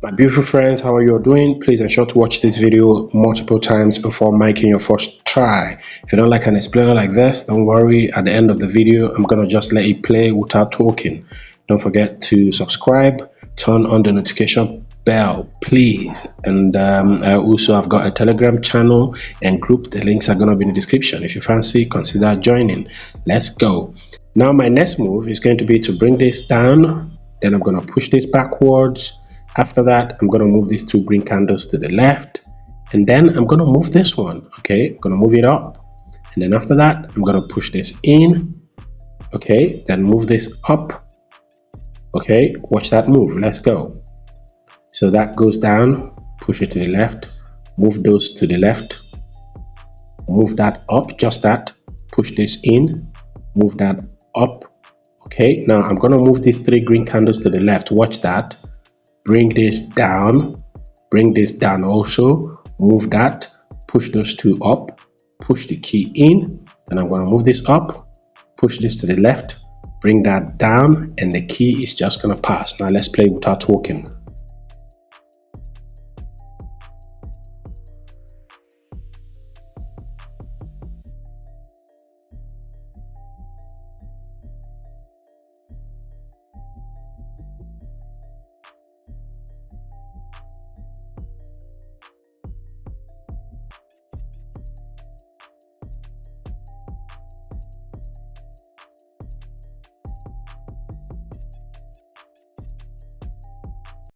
My beautiful friends, how are you all doing? Please ensure to watch this video multiple times before making your first try. If you don't like an explainer like this, don't worry. At the end of the video, I'm going to just let it play without talking. Don't forget to subscribe, turn on the notification bell, please. And I also have got a Telegram channel and group. The links are going to be in the description. If you fancy, consider joining. Let's go. Now, my next move is going to be to bring this down. Then I'm going to push this backwards. After that, I'm going to move these two green candles to the left, and then I'm going to move this one. Okay, I'm going to move it up, and then after that, I'm going to push this in. Okay, then move this up. Okay, watch that move. Let's go. So that goes down, push it to the left, move those to the left, move that up, just that, push this in, move that up. Okay, now I'm going to move these three green candles to the left. Watch that. Bring this down also, move that, push those two up, push the key in, and I'm going to move this up, push this to the left, bring that down, and the key is just going to pass. Now let's play without talking.